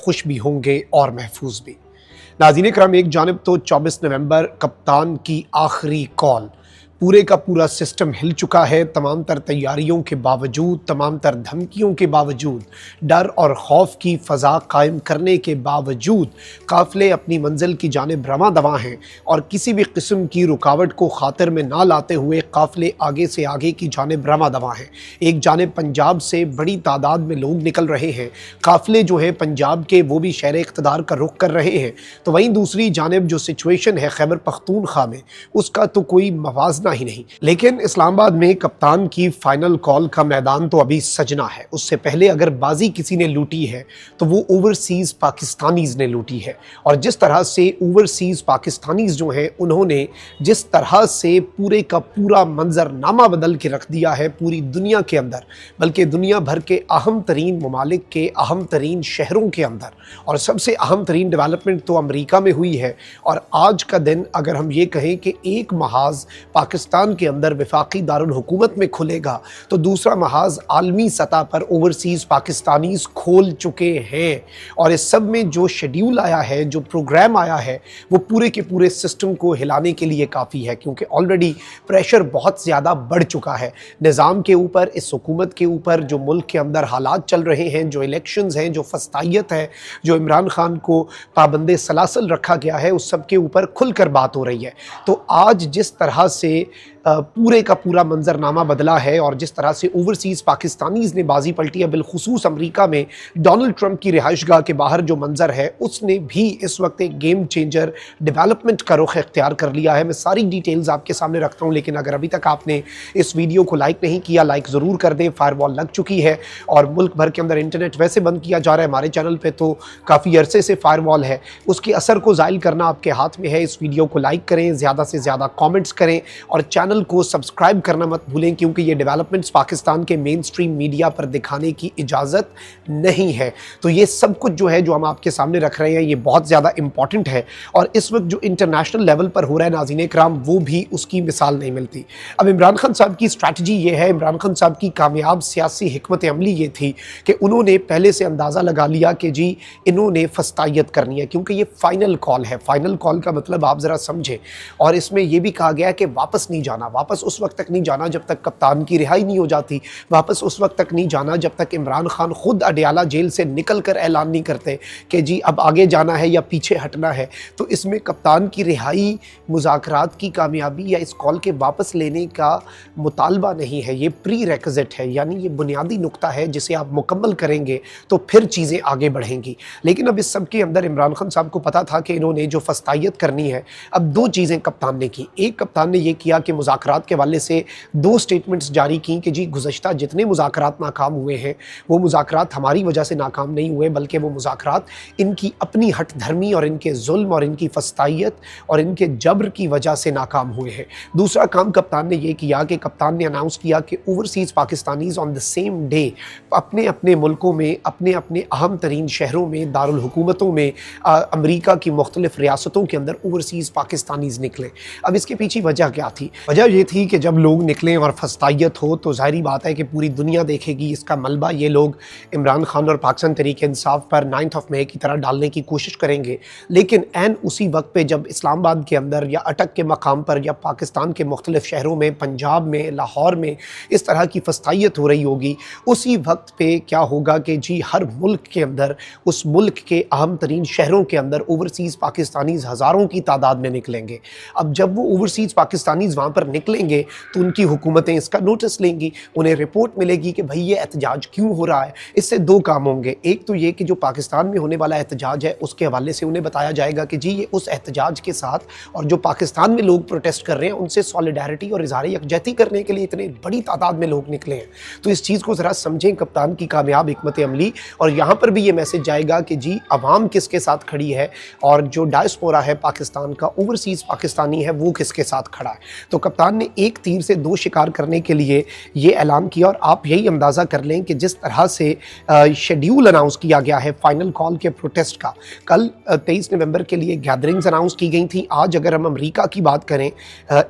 खुश भी होंगे और महफूज भी। नाज़रीन इकराम, एक जानिब तो 24 नवंबर कप्तान की आखिरी कॉल, पूरे का पूरा सिस्टम हिल चुका है। तमाम तर तैयारियों के बावजूद, तमाम तर धमकियों के बावजूद, डर और खौफ की फ़ज़ा कायम करने के बावजूद काफ़िले अपनी मंजिल की जानिब रवां दवां हैं और किसी भी किस्म की रुकावट को खातिर में ना लाते हुए काफ़िले आगे से आगे की जानिब रवां दवां हैं। एक जानिब पंजाब से बड़ी तादाद में लोग निकल रहे हैं, काफ़िले जो हैं पंजाब के वो भी शहर इक़्तिदार का रुख कर रहे हैं, तो वहीं दूसरी जानिब जो सिचुएशन है खैबर पख्तूनख्वा में, उसका तो कोई मवाजना ही नहीं। लेकिन इस्लामाबाद में कप्तान की फाइनल कॉल का मैदान तो अभी सजना है। उससे पहले अगर बाजी किसी ने लूटी है तो वो ओवरसीज पाकिस्तानीज ने लूटी है। और जिस तरह से ओवरसीज पाकिस्तानीज जो हैं उन्होंने जिस तरह से पूरे का पूरा मंजरनामा बदल के रख दिया है पूरी दुनिया के अंदर, बल्कि दुनिया भर के अहम तरीन ममालिक के अहम तरीन शहरों के अंदर, और सबसे अहम तरीन डेवलपमेंट तो अमरीका में हुई है। और आज का दिन अगर हम ये कहें कि एक महाज पाकिस्तान के अंदर वफाकी दारुल हुकूमत में खुलेगा तो दूसरा महाज आलमी सतह पर ओवरसीज़ पाकिस्तानीज़ खोल चुके हैं। और इस सब में जो शेड्यूल आया है, जो प्रोग्राम आया है, वो पूरे के पूरे सिस्टम को हिलाने के लिए काफ़ी है, क्योंकि ऑलरेडी प्रेशर बहुत ज़्यादा बढ़ चुका है निज़ाम के ऊपर, इस हुकूमत के ऊपर। जो मुल्क के अंदर हालात चल रहे हैं, जो इलेक्शंस हैं, जो फस्तायत है, जो इमरान खान को पाबंदे सलासल रखा गया है, उस सब के ऊपर खुलकर बात हो रही है। तो आज जिस तरह से पूरे का पूरा मंजरनामा बदला है और जिस तरह से ओवरसीज़ पाकिस्तानीज़ ने बाजी पलटी है, बिलखुसूस अमरीका में डोनाल्ड ट्रंप की रिहाइशगाह के बाहर जो मंजर है, उसने भी इस वक्त एक गेम चेंजर डेवलपमेंट का रुख इख्तियार कर लिया है। मैं सारी डिटेल्स आपके सामने रखता हूँ, लेकिन अगर अभी तक आपने इस वीडियो को लाइक नहीं किया, लाइक ज़रूर कर दें। फायरवॉल लग चुकी है और मुल्क भर के अंदर इंटरनेट वैसे बंद किया जा रहा है, हमारे चैनल पर तो काफ़ी अरसे से फायरवॉल है, उसके असर को ज़ाइल करना आपके हाथ में है। इस वीडियो को लाइक करें, ज़्यादा से ज़्यादा कॉमेंट्स करें और चैनल को सब्सक्राइब करना मत भूलें, क्योंकि ये डेवलपमेंट्स पाकिस्तान के मेन स्ट्रीम मीडिया पर दिखाने की इजाज़त नहीं है। तो ये सब कुछ जो है, जो हम आपके सामने रख रहे हैं, ये बहुत ज़्यादा इंपॉर्टेंट है। और इस वक्त जो इंटरनेशनल लेवल पर हो रहा है नाज़रीन इकराम, वो भी उसकी मिसाल नहीं मिलती। अब इमरान खान साहब की स्ट्रैटेजी ये है, इमरान खान साहब की कामयाब सियासी हिकमत अमली ये थी कि उन्होंने पहले से अंदाज़ा लगा लिया कि जी इन्होंने फस्तायत करनी है, क्योंकि ये फाइनल कॉल है। फाइनल कॉल का मतलब आप ज़रा समझें, और इसमें यह भी कहा गया है कि वापस नहीं जाना, वापस उस वक्त तक नहीं जाना जब तक कप्तान की रिहाई नहीं हो जाती, वापस उस वक्त तक नहीं जाना जब तक इमरान खान खुद अडयाला जेल से निकल कर ऐलान नहीं करते कि जी अब आगे जाना है या पीछे हटना है। तो इसमें कप्तान की रिहाई मुज़ाकरात की कामयाबी या इस कॉल के वापस लेने का मुतालबा नहीं है, ये प्री रेक्विजिट है, यानी ये बुनियादी नुक्ता है जिसे आप मुकम्मल करेंगे तो फिर चीज़ें आगे बढ़ेंगी। लेकिन अब इस सब के अंदर इमरान खान साहब को पता था कि इन्होंने जो फस्तायत करनी है, अब दो चीज़ें कप्तान ने की। एक, कप्तान ने यह किया कि मुज़ाकरात के वाले से दो स्टेटमेंट्स जारी की कि जी गुज़श्ता जितने मुज़ाकरात नाकाम हुए हैं वो मुज़ाकरात हमारी वजह से नाकाम नहीं हुए, बल्कि वो मुज़ाकरात इनकी अपनी हट धर्मी और इनके जुल्म और इनकी फस्तायत और इनके जबर की वजह से नाकाम हुए हैं। दूसरा काम कप्तान ने यह किया कि कप्तान ने अनाउंस किया कि overseas Pakistanis on the same day अपने अपने मुल्कों में, अपने अपने अहम तरीन शहरों में, दारुल हुकूमतों में, अमरीका की मुख्तलिफ रियासतों के अंदर ओवरसीज़ पाकिस्तानीज़ निकले। अब इसके पीछे वजह क्या थी? वजह यह थी कि जब लोग निकलें और फस्तायत हो तो ज़ाहिरी बात है कि पूरी दुनिया देखेगी इसका मलबा। ये लोग इमरान खान और पाकिस्तान तहरीक इंसाफ पर 9 मई की तरह डालने की कोशिश करेंगे, लेकिन एन उसी वक्त पे जब इस्लामाबाद के अंदर या अटक के मकाम पर या पाकिस्तान के मुख्तलिफ शहरों में, पंजाब में, लाहौर में इस तरह की फस्तायत हो रही होगी, उसी वक्त पे क्या होगा कि जी हर मुल्क के अंदर, उस मुल्क के अहम तरीन शहरों के अंदर ओवरसीज़ पाकिस्तानीज़ हज़ारों की तादाद में निकलेंगे। अब जब वो ओवरसीज़ पाकिस्तानीज़ वहाँ पर निकलेंगे तो उनकी हुकूमतें इसका नोटिस लेंगी, उन्हें रिपोर्ट मिलेगी कि भाई ये एहतजाज क्यों हो रहा है। इससे दो काम होंगे, एक तो ये कि जो पाकिस्तान में होने वाला एहतजाज है उसके हवाले से उन्हें बताया जाएगा कि जी ये उस एहतजाज के साथ और जो पाकिस्तान में लोग प्रोटेस्ट कर रहे हैं उनसे सॉलिडारिटी और इज़हार यकजहती करने के लिए इतने बड़ी तादाद में लोग निकले हैं। तो इस चीज़ को ज़रा समझें, कप्तान की कामयाब हिकमत अमली। और यहाँ पर भी ये मैसेज जाएगा कि जी अवाम किसके साथ खड़ी है और जो डायस्पोरा है पाकिस्तान का, ओवरसीज़ पाकिस्तानी है, वो किसके साथ खड़ा है। तो कप्तान ने एक तीर से दो शिकार करने के लिए ये ऐलान किया और आप यही अंदाज़ा कर लें कि जिस तरह से शेड्यूल अनाउंस किया गया है फाइनल कॉल के प्रोटेस्ट का, कल 23 नवंबर के लिए गैदरिंग्स अनाउंस की गई थी। आज अगर हम अमेरिका की बात करें,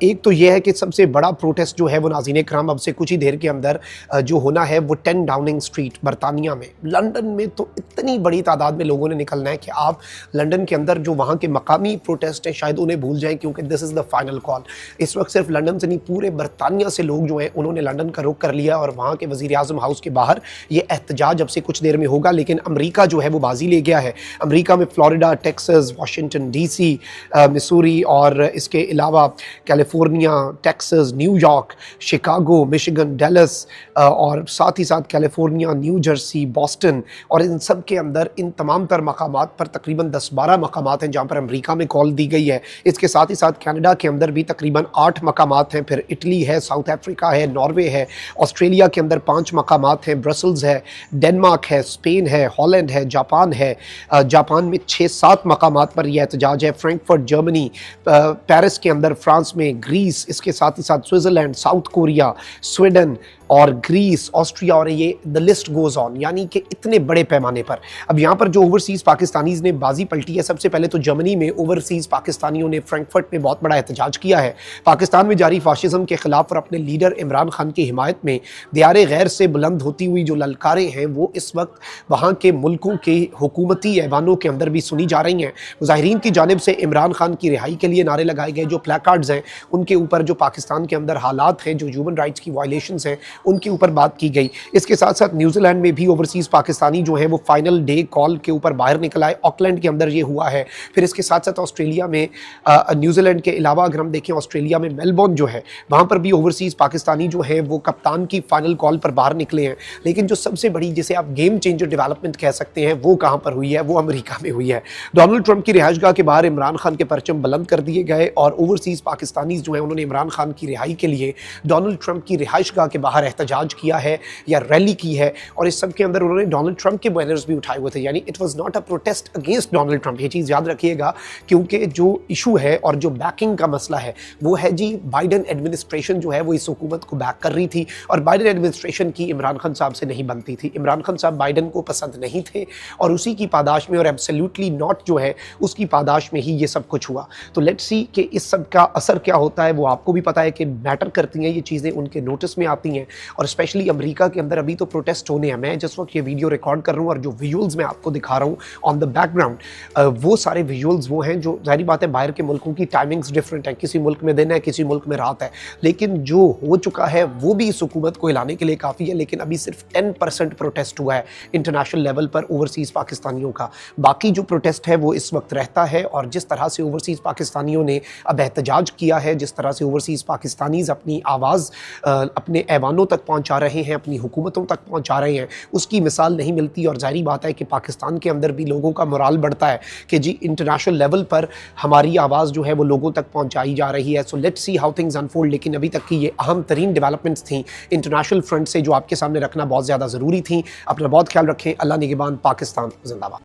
एक तो ये है कि सबसे बड़ा प्रोटेस्ट जो है वो नाज़रीन इकराम अब से कुछ ही देर के अंदर जो होना है वो 10 डाउनिंग स्ट्रीट बरतानिया में। लंदन में तो इतनी बड़ी तादाद में लोगों ने निकलना है कि आप लंदन के अंदर जो वहाँ के मकामी प्रोटेस्ट हैं शायद उन्हें भूल जाएं, क्योंकि this is the final call. इस वक्त सिर्फ लंदन से नहीं, पूरे बरतानिया से लोग जो हैं उन्होंने लंदन का रुख कर लिया और वहाँ के वज़ीर आज़म हाउस के बाहर ये एहतजाज अब से कुछ देर में होगा। लेकिन अमेरिका जो है वो बाजी ले गया है। अमेरिका में Florida, Texas, Washington DC, Missouri और इसके अलावा California, Texas, New York, Chicago, Michigan, Dallas और साथ ही साथ कैलिफोर्निया, न्यू जर्सी, बॉस्टन और इन सब के अंदर इन तमाम तर मकामात पर तकरीबन 10-12 मकामात हैं जहाँ पर अमेरिका में कॉल दी गई है। इसके साथ ही साथ कनाडा के अंदर भी तकरीबन 8 मकामात हैं, फिर इटली है, साउथ अफ्रीका है, नॉर्वे है, ऑस्ट्रेलिया के अंदर 5 मकामात हैं, ब्रसल्स है, डेनमार्क है, स्पेन है, हॉलैंड है, जापान है। जापान में 6-7 मकामात पर यह एहतजाज है। फ्रैंकफर्ट जर्मनी, पेरिस के अंदर फ्रांस में, ग्रीस, इसके साथ ही साथ स्विट्ज़रलैंड, साउथ कोरिया, स्वीडन और ग्रीस, ऑस्ट्रिया और ये द लिस्ट गोज़ ऑन, यानी कि इतने बड़े पैमाने पर। अब यहाँ पर जो ओवरसीज़ पाकिस्तानीज़ ने बाजी पलटी है, सबसे पहले तो जर्मनी में ओवरसीज़ पाकिस्तानियों ने फ्रैंकफर्ट में बहुत बड़ा एहतजाज किया है पाकिस्तान में जारी फाशिज़म के ख़िलाफ़ और अपने लीडर इमरान खान की हिमायत में दियारे गैर से बुलंद होती हुई जो ललकारें हैं वो इस वक्त वहाँ के मुल्कों के हुकूमती ऐवानों के अंदर भी सुनी जा रही हैं। मुजाहिरीन की जानिब से इमरान खान की रिहाई के लिए नारे लगाए गए, जो प्लेकार्ड्स हैं उनके ऊपर जो पाकिस्तान के अंदर हालात हैं, जो ह्यूमन राइट्स की वायलेशंस हैं उनके ऊपर बात की गई। इसके साथ साथ न्यूजीलैंड में भी ओवरसीज़ पाकिस्तानी जो है वो फाइनल डे कॉल के ऊपर बाहर निकल आए। ऑकलैंड के अंदर ये हुआ है। फिर इसके साथ साथ ऑस्ट्रेलिया में, न्यूजीलैंड के अलावा अगर हम देखें ऑस्ट्रेलिया में मेलबोर्न जो है वहाँ पर भी ओवरसीज़ पाकिस्तानी जो है वो कप्तान की फाइनल कॉल पर बाहर निकले हैं। लेकिन जो सबसे बड़ी, जिसे आप गेम चेंजर डेवलपमेंट कह सकते हैं, वो कहाँ पर हुई है? वो अमेरिका में हुई है। डोनाल्ड ट्रंप की रिहाइशगाह के बाहर इमरान खान के परचम बुलंद कर दिए गए और ओवरसीज़ पाकिस्तानी जो है उन्होंने इमरान खान की रिहाई के लिए डोनाल्ड ट्रंप की रिहाइशगाह के बाहर एहतजाज किया है या रैली की है। और इस सब के अंदर उन्होंने डोनाल्ड ट्रंप के बैनर्स भी उठाए हुए थे, यानी it was not a protest against Donald Trump. ये चीज़ याद रखिएगा, क्योंकि जो इशू है और जो बैकिंग का मसला है वो है जी, बाइडन एडमिनिस्ट्रेशन जो है वो इस हुकूमत को बैक कर रही थी और बाइडन एडमिनिस्ट्रेशन की इमरान खान साहब से नहीं बनती थी। इमरान खान साहब बाइडन को पसंद नहीं थे और उसी की पादाश में, और एब्सोल्युटली नॉट जो है उसकी पादाश में ही ये सब कुछ हुआ। तो लेट्स सी कि इस सब का असर क्या होता है। वो आपको भी पता है कि मैटर करती हैं ये चीज़ें, उनके नोटिस में आती हैं और स्पेशली अमेरिका के अंदर अभी तो प्रोटेस्ट होने हैं। मैं जिस वक्त ये वीडियो रिकॉर्ड कर रहा हूँ और जो विजुअल्स मैं आपको दिखा रहा हूँ ऑन द बैकग्राउंड, वो सारे विजुअल्स वो हैं जो, जाहिर बात है बाहर के मुल्कों की टाइमिंग्स डिफरेंट है, किसी मुल्क में दिन है, किसी मुल्क में रात है, लेकिन जो हो चुका है वो भी इस हुकूमत को हिलाने के लिए काफ़ी है। लेकिन अभी सिर्फ 10% प्रोटेस्ट हुआ है इंटरनेशनल लेवल पर ओवरसीज़ पाकिस्तानियों का। बाकी जो प्रोटेस्ट है वो इस वक्त रहता है और जिस तरह से ओवरसीज़ पाकिस्तानियों ने अब एहतजाज किया है, जिस तरह से ओवरसीज़ पाकिस्तानीज़ अपनी आवाज़ अपने ऐवानों तक पहुँचा रहे हैं, अपनी हुकूमतों तक पहुँचा रहे हैं, उसकी मिसाल नहीं मिलती। और जाहिर बात है कि पाकिस्तान के अंदर भी लोगों का मोराल बढ़ता है कि जी इंटरनेशनल लेवल पर हमारी आवाज़ जो है वो लोगों तक पहुँचाई जा रही है। So let's see how things unfold. लेकिन अभी तक की ये अहम तरीन डेवलपमेंट्स थी इंटरनेशनल फ्रंट से जो आपके सामने रखना बहुत ज़्यादा ज़रूरी थी। अपना बहुत ख्याल रखें। अल्लाह निगहबान। पाकिस्तान जिंदाबाद।